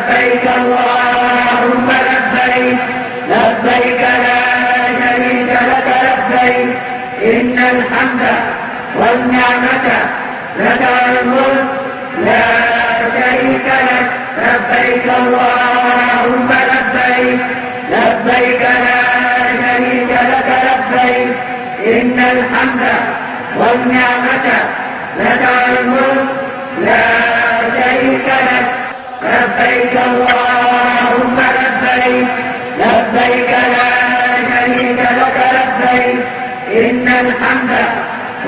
لبيك اللهم لبيك لبيك لا شريك لك لبيك إن الحمد والنعمة لك الملك لا شريك لك لبيك اللهم لبيك لبيك لا شريك لك لبيك إن الحمد والنعمة لك الملك لا شريك لك لبيك اللهم لبيك لبيك لا شريك لك لبيك إن الحمد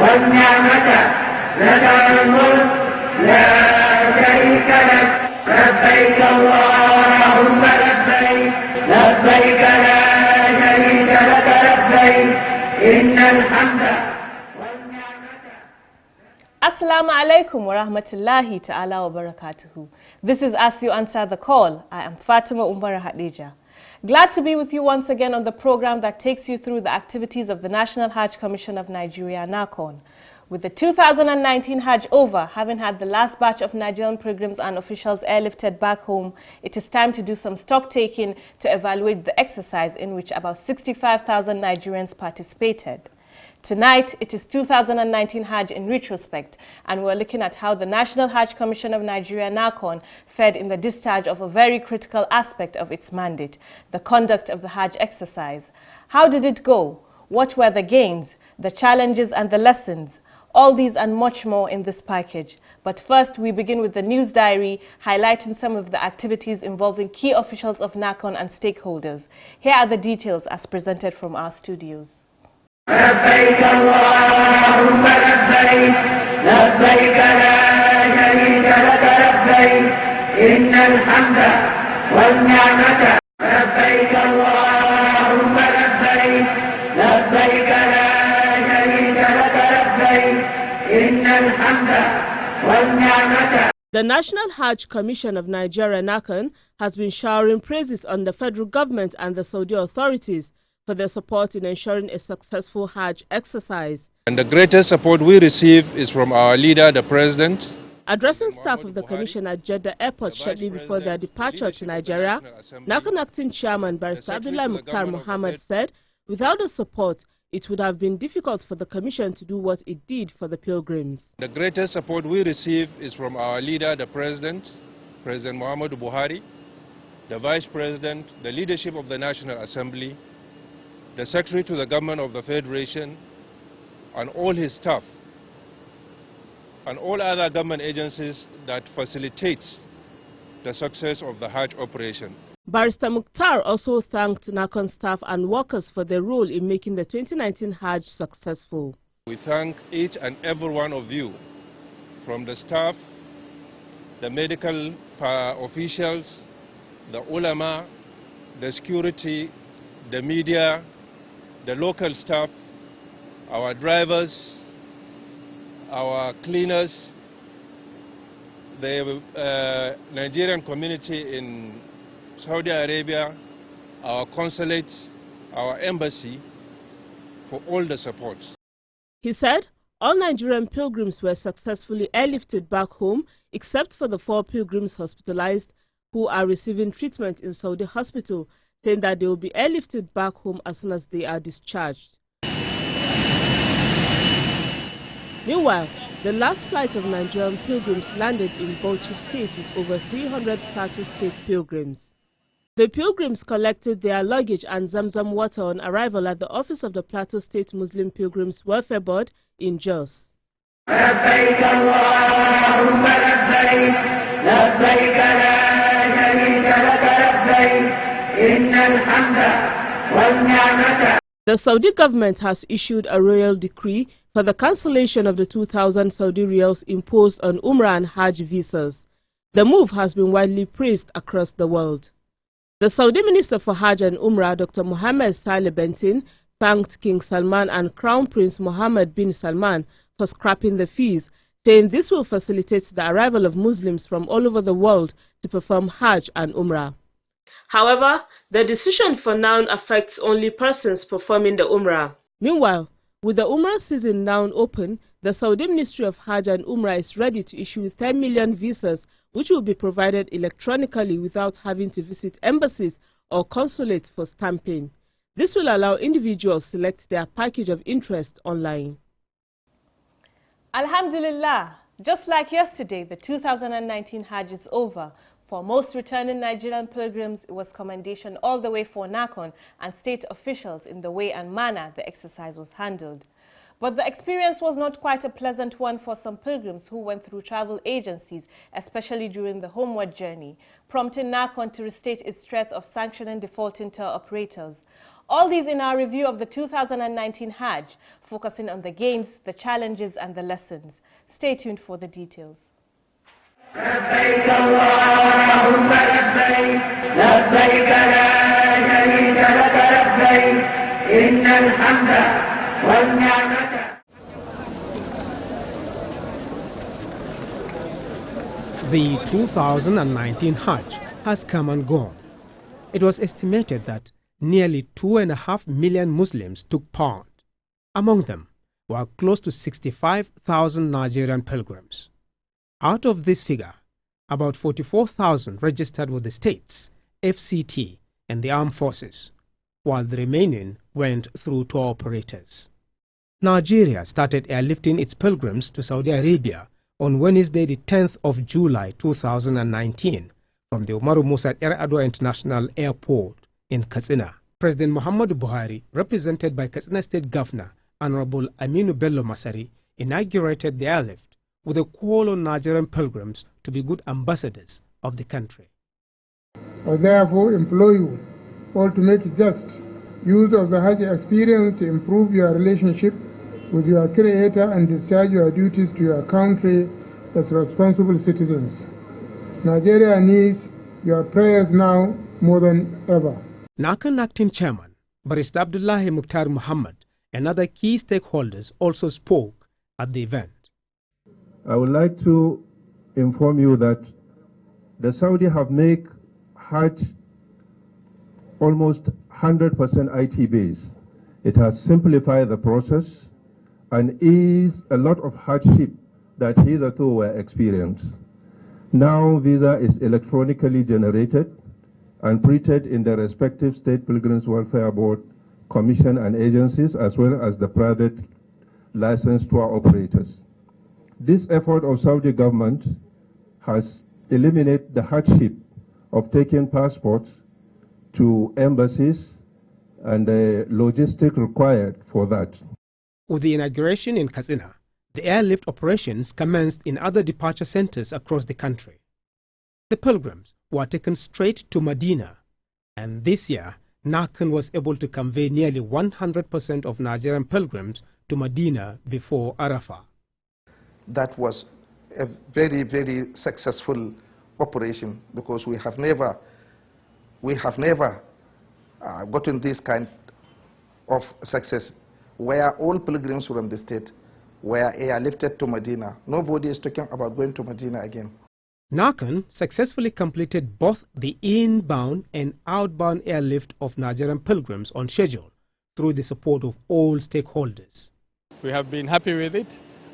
والنعمة لك الملك لا شريك لك لبيك اللهم لبيك لبيك لا شريك لك لبيك إن الحمد Assalamu alaikum wa rahmatullahi ta'ala wa barakatuhu. This is As You Answer the Call. I am Fatima Umar Hadija. Glad to be with you once again on the program that takes you through the activities of the National Hajj Commission of Nigeria, NAHCON. With the 2019 Hajj over, having had the last batch of Nigerian pilgrims and officials airlifted back home, it is time to do some stock taking to evaluate the exercise in which about 65,000 Nigerians participated. Tonight, it is 2019 Hajj in retrospect, and we're looking at how the National Hajj Commission of Nigeria, NAHCON, fared in the discharge of a very critical aspect of its mandate, the conduct of the Hajj exercise. How did it go? What were the gains, the challenges and the lessons? All these and much more in this package. But first, we begin with the news diary, highlighting some of the activities involving key officials of NAHCON and stakeholders. Here are the details as presented from our studios. لبيك اللهم لبيك لبيك لا شريك لك لبيك إن الحمد والنعمة لبيك اللهم لبيك لبيك لا شريك لك لبيك إن الحمد والنعمة. The National Hajj Commission of Nigeria, NAHCON, has been showering praises on the federal government and the Saudi authorities for their support in ensuring a successful Hajj exercise. And the greatest support we receive is from our leader, the President. Addressing staff of the Commission at Jeddah Airport shortly before their departure to Nigeria, NAHCON Acting Chairman Barrister Abdullah Mukhtar Muhammad said, without the support, it would have been difficult for the Commission to do what it did for the pilgrims. The greatest support we receive is from our leader, the President, President Muhammadu Buhari, the Vice President, the leadership of the National Assembly, the Secretary to the Government of the Federation, and all his staff, and all other government agencies that facilitate the success of the Hajj operation. Barrister Mukhtar also thanked NAHCON staff and workers for their role in making the 2019 Hajj successful. We thank each and every one of you, from the staff, the medical officials, the ulama, the security, the media, the local staff, our drivers, our cleaners, the Nigerian community in Saudi Arabia, our consulates, our embassy, for all the support. He said all Nigerian pilgrims were successfully airlifted back home except for the 4 pilgrims hospitalized who are receiving treatment in Saudi hospital, saying that they will be airlifted back home as soon as they are discharged. Meanwhile, the last flight of Nigerian pilgrims landed in Bauchi State with over 330 state pilgrims. The pilgrims collected their luggage and Zamzam water on arrival at the office of the Plateau State Muslim Pilgrims Welfare Board in Jos. لبيك اللهم لبيك لبيك لا شريك لك لبيك إن الحمد والنعمة. The Saudi government has issued a royal decree for the cancellation of the 2,000 Saudi riyals imposed on Umrah and Hajj visas. The move has been widely praised across the world. The Saudi Minister for Hajj and Umrah, Dr. Mohammed Saleh Bentin, thanked King Salman and Crown Prince Mohammed bin Salman for scrapping the fees, saying this will facilitate the arrival of Muslims from all over the world to perform Hajj and Umrah. However, the decision for now affects only persons performing the Umrah. Meanwhile, with the Umrah season now open, the Saudi Ministry of Hajj and Umrah is ready to issue 10 million visas which will be provided electronically without having to visit embassies or consulates for stamping. This will allow individuals to select their package of interest online. Alhamdulillah, just like yesterday, the 2019 Hajj is over. For most returning Nigerian pilgrims, it was commendation all the way for NAHCON and state officials in the way and manner the exercise was handled. But the experience was not quite a pleasant one for some pilgrims who went through travel agencies, especially during the homeward journey, prompting NAHCON to restate its threat of sanctioning defaulting tour operators. All these in our review of the 2019 Hajj, focusing on the gains, the challenges and the lessons. Stay tuned for the details. لبيك اللهم لبيك لبيك لا شريك لك لبيك إن الحمد والنعمة. The 2019 Hajj has come and gone. It was estimated that nearly 2.5 million Muslims took part. Among them were close to 65,000 Nigerian pilgrims. Out of this figure, about 44,000 registered with the states, FCT and the armed forces, while the remaining went through tour operators. Nigeria started airlifting its pilgrims to Saudi Arabia on Wednesday the 10th of July 2019 from the Umaru Musa Yar'Adua International Airport in Katsina. President Muhammadu Buhari, represented by Katsina State Governor Honorable Aminu Bello Masari, inaugurated the airlift with a call on Nigerian pilgrims to be good ambassadors of the country. I therefore implore you all to make just use of the Hajj experience to improve your relationship with your Creator and discharge your duties to your country as responsible citizens. Nigeria needs your prayers now more than ever. NAHCON Acting Chairman Barrister Abdullahi Mukhtar Muhammad and other key stakeholders also spoke at the event. I would like to inform you that the Saudi have made Hajj almost 100% IT based. It has simplified the process and eased a lot of hardship that hitherto were experienced. Now visa is electronically generated and printed in the respective State Pilgrims Welfare Board, Commission and agencies, as well as the private licensed tour operators. This effort of Saudi government has eliminated the hardship of taking passports to embassies and the logistic required for that. With the inauguration in Katsina, the airlift operations commenced in other departure centers across the country. The pilgrims were taken straight to Medina, and this year, NAHCON was able to convey nearly 100% of Nigerian pilgrims to Medina before Arafah. That was a very, very successful operation because we have never gotten this kind of success where all pilgrims from the state were airlifted to Medina. Nobody is talking about going to Medina again. NAHCON successfully completed both the inbound and outbound airlift of Nigerian pilgrims on schedule through the support of all stakeholders. We have been happy with it,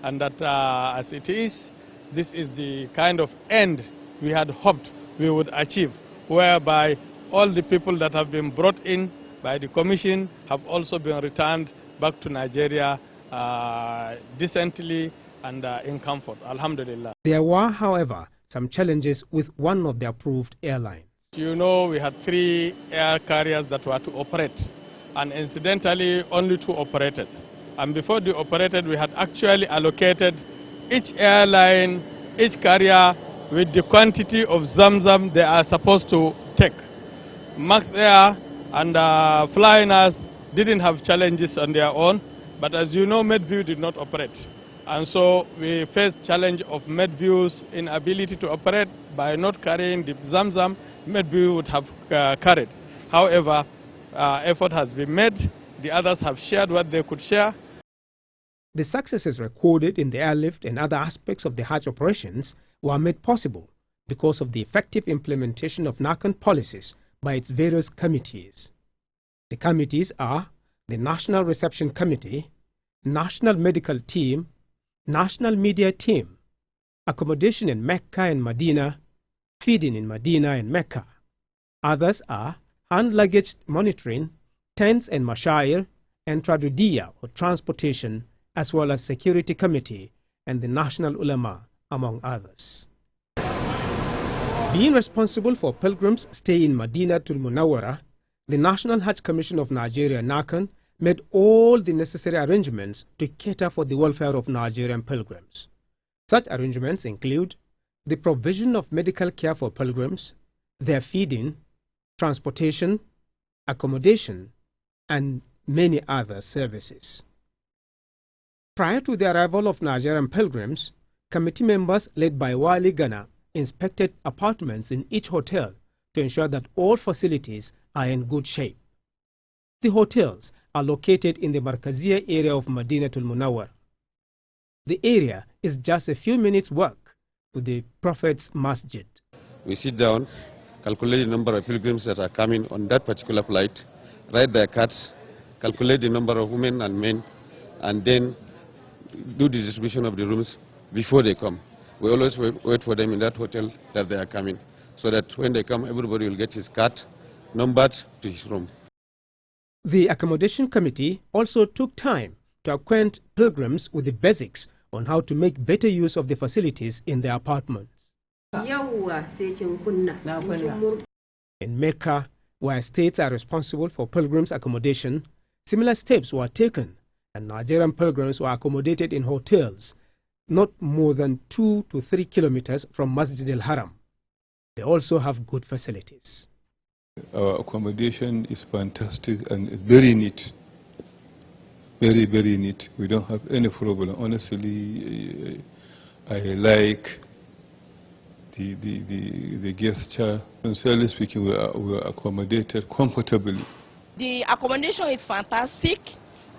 and that as it is, this is the kind of end we had hoped we would achieve, whereby all the people that have been brought in by the Commission have also been returned back to Nigeria decently and in comfort, alhamdulillah. There were, however, some challenges with one of the approved airlines. You know, we had 3 air carriers that were to operate, and incidentally only 2 operated. And before they operated, we had actually allocated each airline, each carrier with the quantity of Zamzam they are supposed to take. Max Air and Flyers didn't have challenges on their own, but as you know, Medview did not operate. And so we faced challenge of Medview's inability to operate by not carrying the Zamzam Medview would have carried. However, effort has been made. The others have shared what they could share. The successes recorded in the airlift and other aspects of the Hajj operations were made possible because of the effective implementation of NAHCON policies by its various committees. The committees are the National Reception Committee, National Medical Team, National Media Team, Accommodation in Mecca and Medina, feeding in Medina and Mecca. Others are hand luggage monitoring, tents and mashayir, and tradudiya or transportation, as well as security committee and the national ulama, among others. Being responsible for pilgrims' stay in Madinatul Munawwara, the National Hajj Commission of Nigeria, NAHCON, made all the necessary arrangements to cater for the welfare of Nigerian pilgrims. Such arrangements include the provision of medical care for pilgrims, their feeding, transportation, accommodation, and many other services. Prior to the arrival of Nigerian pilgrims, committee members led by Wali Ghana inspected apartments in each hotel to ensure that all facilities are in good shape. The hotels are located in the Markaziyya area of Madinatul Munawwar. The area is just a few minutes' walk to the Prophet's Masjid. We sit down, calculate the number of pilgrims that are coming on that particular flight, write their cards, calculate the number of women and men, and then do the distribution of the rooms before they come. We always wait for them in that hotel that they are coming, so that when they come, everybody will get his card numbered to his room. The accommodation committee also took time to acquaint pilgrims with the basics on how to make better use of the facilities in their apartments. In Mecca, where states are responsible for pilgrims' accommodation, similar steps were taken, and Nigerian pilgrims were accommodated in hotels not more than 2 to 3 kilometers from Masjid al-Haram. They also have good facilities. Our accommodation is fantastic and very neat. Very, very neat. We don't have any problem. Honestly, I like the gesture. Sincerely speaking, we are accommodated comfortably. The accommodation is fantastic.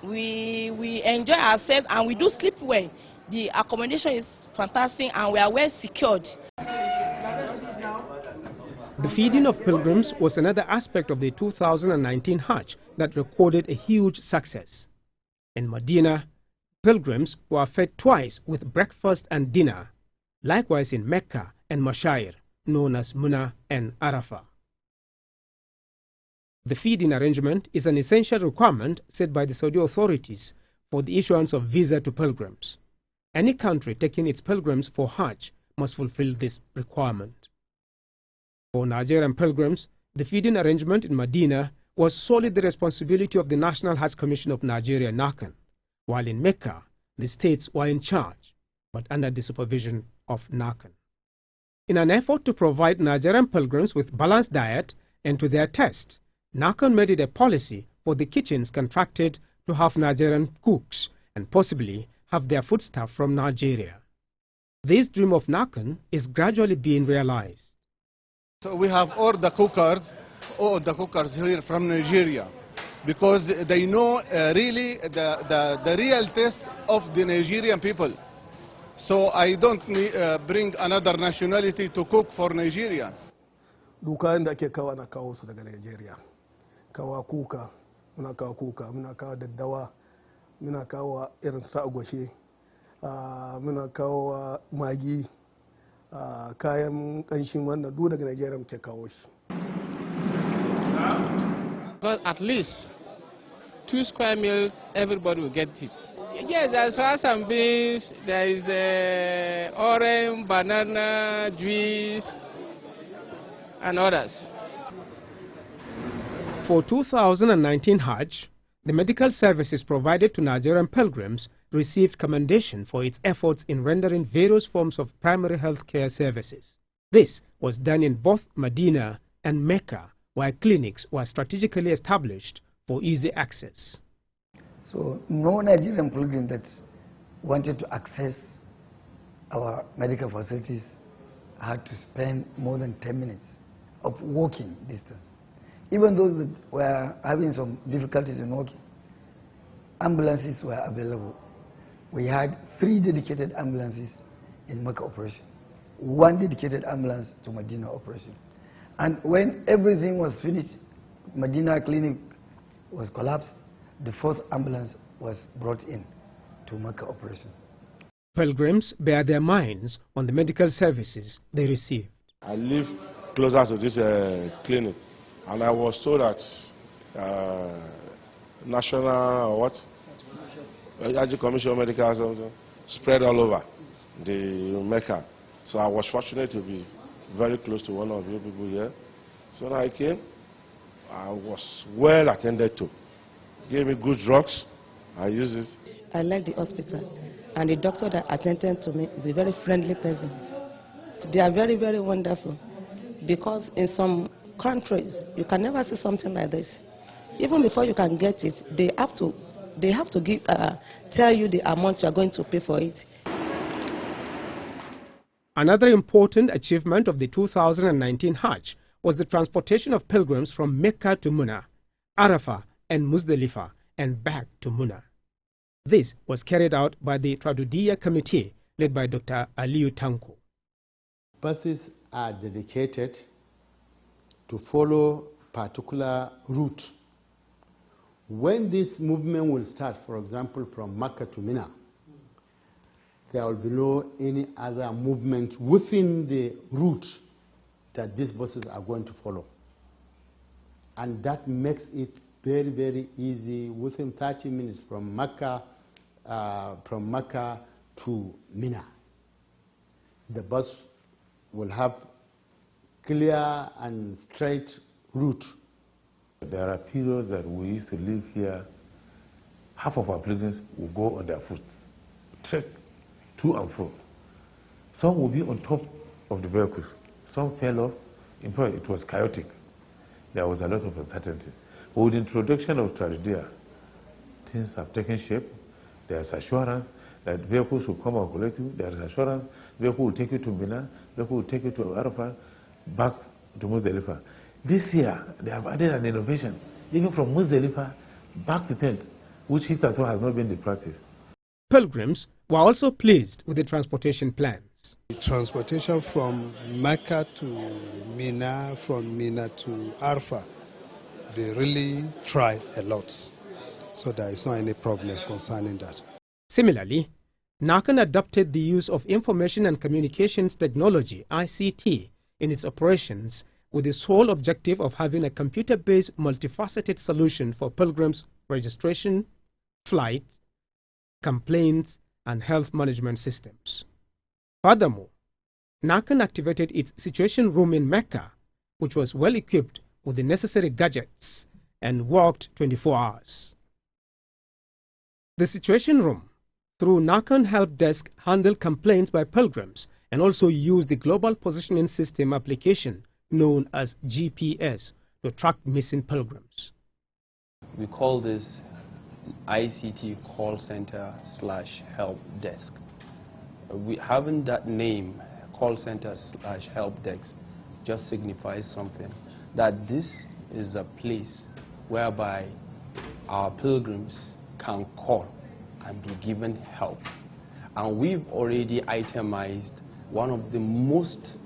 We enjoy ourselves and we do sleep well. The accommodation is fantastic and we are well secured. The feeding of pilgrims was another aspect of the 2019 Hajj that recorded a huge success. In Medina, pilgrims were fed twice with breakfast and dinner. Likewise in Mecca and Mashayir, known as Muna and Arafah. The feeding arrangement is an essential requirement set by the Saudi authorities for the issuance of visa to pilgrims. Any country taking its pilgrims for Hajj must fulfill this requirement. For Nigerian pilgrims, the feeding arrangement in Medina was solely the responsibility of the National Hajj Commission of Nigeria, NAHCON, while in Mecca, the states were in charge, but under the supervision of NAHCON. In an effort to provide Nigerian pilgrims with balanced diet and to their taste, NAHCON made it a policy for the kitchens contracted to have Nigerian cooks and possibly have their foodstuff from Nigeria. This dream of NAHCON is gradually being realized. So we have all the cookers here from Nigeria, because they know really the real taste of the Nigerian people. So I don't bring another nationality to cook for Nigeria. Dukayen da ake kawo na kawo su daga Nigeria. Kawa kuka, muna kawo kuka, muna kawo daddawa, muna kawo irin sa agwashe, muna kawo magi, kayan kanshin wannan duk daga Nigeria muke kawo shi. But at least 2 square meals, everybody will get it. Yes, there's rice and beans, there is orange, banana, juice, and others. For 2019 Hajj, the medical services provided to Nigerian pilgrims received commendation for its efforts in rendering various forms of primary health care services. This was done in both Medina and Mecca, where clinics were strategically established for easy access. So no Nigerian pilgrim that wanted to access our medical facilities had to spend more than 10 minutes of walking distance. Even those that were having some difficulties in walking, ambulances were available. We had 3 dedicated ambulances in Mecca operation, 1 dedicated ambulance to Medina operation. And when everything was finished, Medina clinic was collapsed, the 4th ambulance was brought in to Mecca operation. Pilgrims bear their minds on the medical services they received. I live closer to this clinic, and I was told that national what? Commission medical something spread all over the Mecca. So I was fortunate to be very close to one of you people here. So when I came, I was well attended to. Gave me good drugs. I used it. I like the hospital, and the doctor that attended to me is a very friendly person. They are very, very wonderful, because in some countries you can never see something like this. Even before you can get it, they have to give, tell you the amount you are going to pay for it. Another important achievement of the 2019 Hajj was the transportation of pilgrims from Mecca to Muna, Arafah and Muzdalifah, and back to Muna. This was carried out by the Tradudiya Committee led by Dr. Aliyu Tanko. Buses are dedicated to follow particular route. When this movement will start, for example, from Mecca to Mina, there will be no any other movement within the route that these buses are going to follow. And that makes it very, very easy. Within 30 minutes from Mecca to Mina, the bus will have clear and straight route. There are periods that we used to live here, half of our pilgrims will go on their foot, trek to and fro. Some will be on top of the vehicles. Some fell off. In fact, it was chaotic. There was a lot of uncertainty. But with the introduction of Tradudiya, things have taken shape. There's assurance that vehicles will come and collect you. There's assurance vehicle will take you to Mina, vehicle will take you to Arafah, back to Muzdalifah. This year, they have added an innovation, even from Muzdalifah back to tent, which hitherto has not been the practice. Pilgrims were also pleased with the transportation plans. The transportation from Mecca to Mina, from Mina to Arafah, they really try a lot. So there is not any problem concerning that. Similarly, NAHCON adopted the use of Information and Communications Technology, ICT, in its operations with the sole objective of having a computer-based multifaceted solution for pilgrims' registration, flights, complaints, and health management systems. Furthermore, NAHCON activated its Situation Room in Mecca, which was well equipped with the necessary gadgets and worked 24 hours. The Situation Room, through NAHCON Help Desk, handled complaints by pilgrims and also used the Global Positioning System application known as GPS to track missing pilgrims. We call this ICT call center / help desk. Having that name, call center / help desk, just signifies something, that this is a place whereby our pilgrims can call and be given help. And we've already itemized one of the most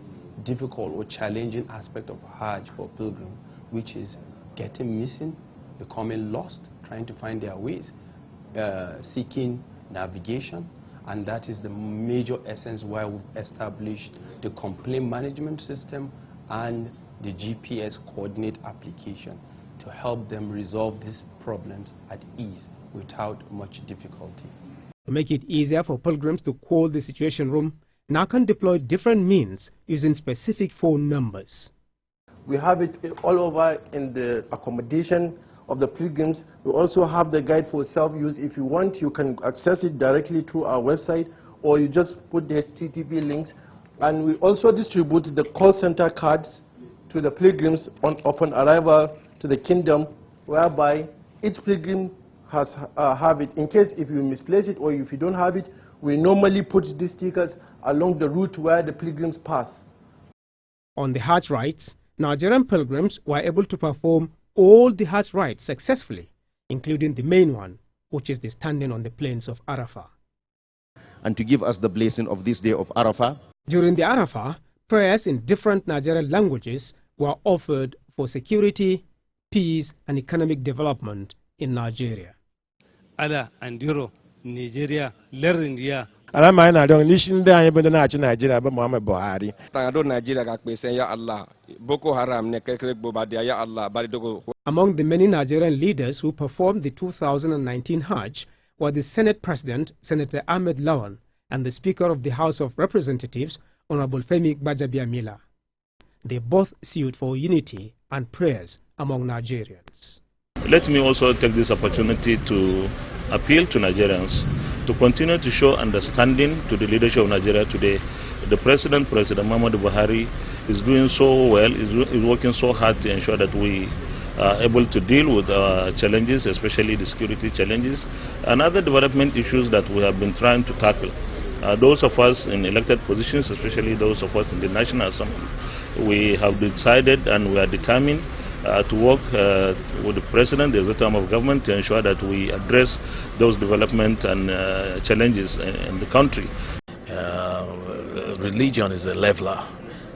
difficult or challenging aspect of Hajj for pilgrims, which is getting missing, becoming lost, trying to find their ways, seeking navigation, and that is the major essence why we've established the complaint management system and the GPS coordinate application to help them resolve these problems at ease without much difficulty. To make it easier for pilgrims to call the Situation Room, NAHCON deployed different means using specific phone numbers. We have it all over in the accommodation of the pilgrims. We also have the guide for self-use. If you want, you can access it directly through our website, or you just put the HTTP links. And we also distribute the call center cards to the pilgrims upon arrival to the kingdom, whereby each pilgrim has have it. In case if you misplace it or if you don't have it, we normally put these stickers along the route where the pilgrims pass. On the Hajj rites, Nigerian pilgrims were able to perform all the Hajj rites successfully, including the main one, which is the standing on the plains of Arafah. And to give us the blessing of this day of Arafah. During the Arafah, prayers in different Nigerian languages were offered for security, peace, and economic development in Nigeria. Ada andiro Nigeria lerin ya ala ma na do n'isi ndị anyị bụ ndị na-achị Nigeria bụ Muhammad Buhari tangado Nigeria ga pese ya Allah Boko Haram ne kekere gbobadia ya Allah bari dogo. Among the many Nigerian leaders who performed the 2019 Hajj were the Senate President, Senator Ahmed Lawan, and the Speaker of the House of Representatives, Honorable Femi Gbajabiamila. They both sued for unity and prayers among Nigerians. Let me also take this opportunity to appeal to Nigerians to continue to show understanding to the leadership of Nigeria today. The President Muhammadu Buhari, is doing so well, is working so hard to ensure that we are able to deal with challenges, especially the security challenges and other development issues that we have been trying to tackle. Those of us in elected positions, especially those of us in the National Assembly, we have decided and we are determined to work with the President, the executive arm of government, to ensure that we address those development and challenges in the country. Religion is a leveler.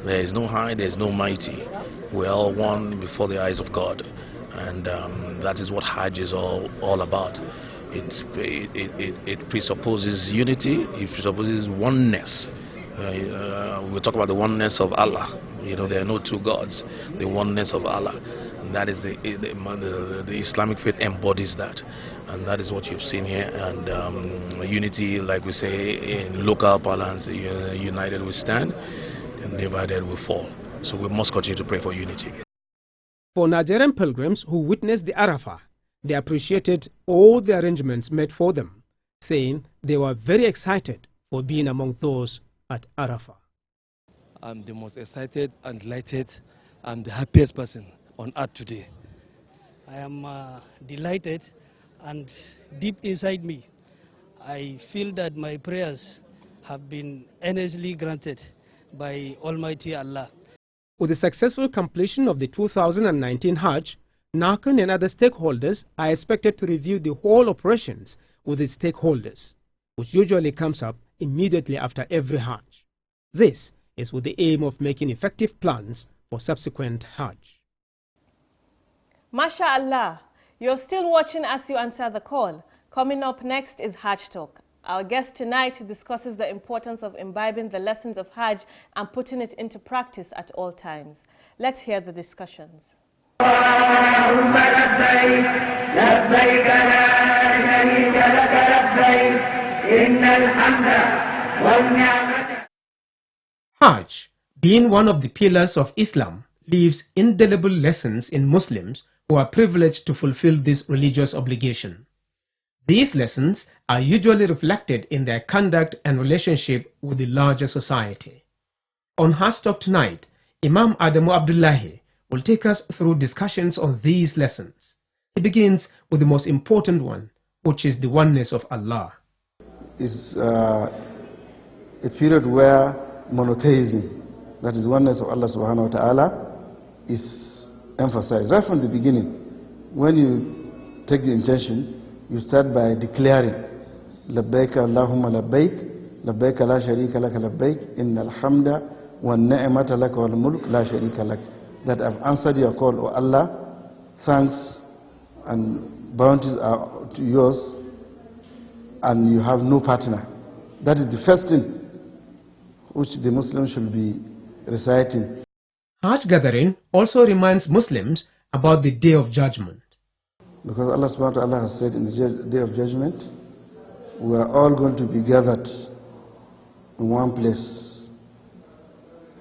There is no high, there is no mighty. We are all one before the eyes of God, and that is what Hajj is all about. It presupposes unity, it presupposes oneness. We talk about the oneness of Allah. You know, there are no two gods, the oneness of Allah. And that is the Islamic faith embodies that. And that is what you've seen here. And unity, like we say in local parlance, united we stand, and divided we fall. So we must continue to pray for unity. For Nigerian pilgrims who witnessed the Arafah, they appreciated all the arrangements made for them, saying they were very excited for being among those at Arafah. I'm the most excited and delighted. I'm the happiest person on earth today. I am delighted, and deep inside me, I feel that my prayers have been earnestly granted by Almighty Allah. With the successful completion of the 2019 Hajj, NAHCON and other stakeholders are expected to review the whole operations with its stakeholders, which usually comes up immediately after every Hajj. This is with the aim of making effective plans for subsequent Hajj. MashaAllah, you're still watching as you answer the call. Coming up next is Hajj Talk. Our guest tonight discusses the importance of imbibing the lessons of Hajj and putting it into practice at all times. Let's hear the discussions. Hajj, being one of the pillars of Islam, leaves indelible lessons in Muslims who are privileged to fulfill this religious obligation. These lessons are usually reflected in their conduct and relationship with the larger society. On Hajj Talk tonight, Imam Adamu Abdullahi will take us through discussions on these lessons. He begins with the most important one, which is the oneness of Allah. It's a period where monotheism, that is oneness of Allah subhanahu wa ta'ala, is emphasized right from the beginning. When you take the intention, you start by declaring labbaik Allahumma labbaik, labbaik la sharika lak labbaik, innal hamda wan ni'mata lak wal mulk la sharika lak. That I've answered your call, O Allah, thanks and bounties are to yours, and you have no partner. That is the first thing which the Muslims should be reciting. Hajj gathering also reminds Muslims about the Day of Judgment. Because Allah subhanahu wa ta'ala has said in the Day of Judgment, we are all going to be gathered in one place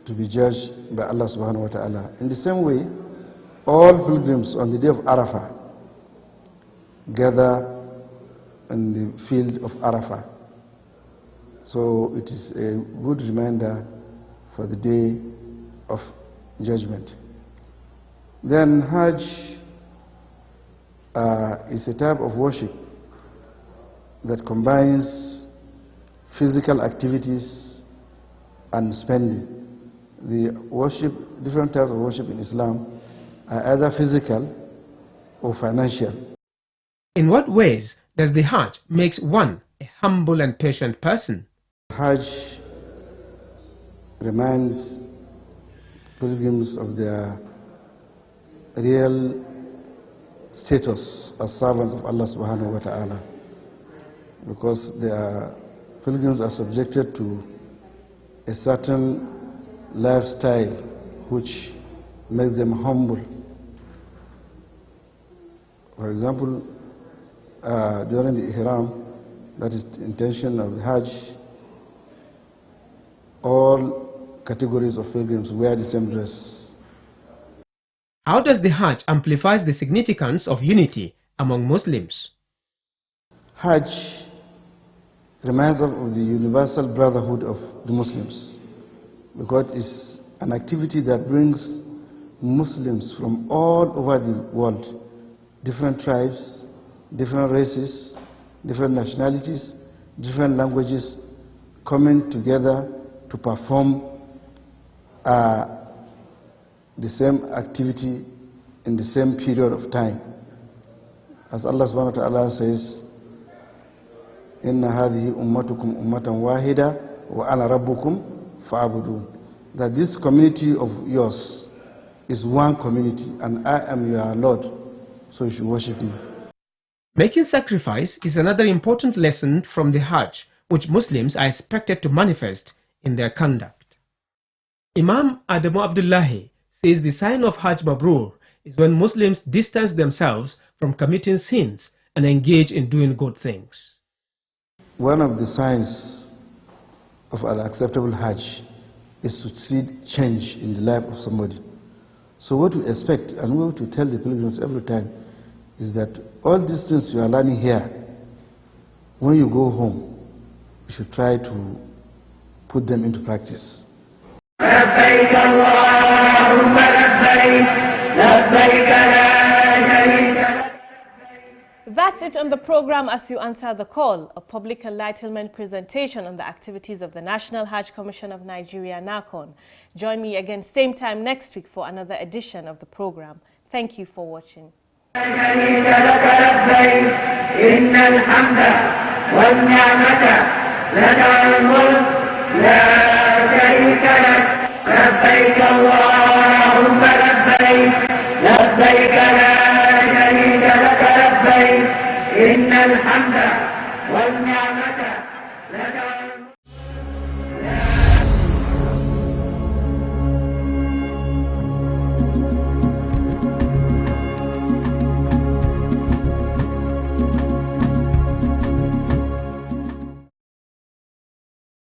to be judged by Allah subhanahu wa ta'ala. In the same way, all pilgrims on the day of Arafah gather in the field of Arafah. So it is a good reminder for the day of judgment. Then Hajj is a type of worship that combines physical activities and spending. The worship, different types of worship in Islam are either physical or financial. In what ways does the Hajj make one a humble and patient person? Hajj reminds pilgrims of their real status as servants of Allah subhanahu wa ta'ala, because they are pilgrims are subjected to a certain lifestyle which makes them humble. For example, during the Ihram, that is the intention of the Hajj, all categories of pilgrims wear the same dress. How does the Hajj amplify the significance of unity among Muslims? Hajj reminds us of the universal brotherhood of the Muslims, because it's an activity that brings Muslims from all over the world, different tribes, different races, different nationalities, different languages, coming together to perform the same activity in the same period of time. As Allah subhanahu wa ta'ala says, Inna hadhihi ummatukum ummatan wahida wa ana rabbukum fa'budun. That this community of yours is one community and I am your Lord, so you should worship me. Making sacrifice is another important lesson from the Hajj, which Muslims are expected to manifest in their conduct. Imam Adamu Abdullahi says the sign of Hajj Mabrur is when Muslims distance themselves from committing sins and engage in doing good things. One of the signs of an acceptable Hajj is to see change in the life of somebody. So what we expect and what we tell the pilgrims every time is that all these things you are learning here, when you go home, you should try to put them into practice. لبيك اللهم لبيك لبيك لا شريك لك. That's it on the program As You Answer the Call, a public enlightenment presentation on the activities of the National Hajj Commission of Nigeria, NAHCON. Join me again same time next week for another edition of the program. Thank you for watching. لبيك اللهم لبيك لبيك لا شريك لك لبيك إن الحمد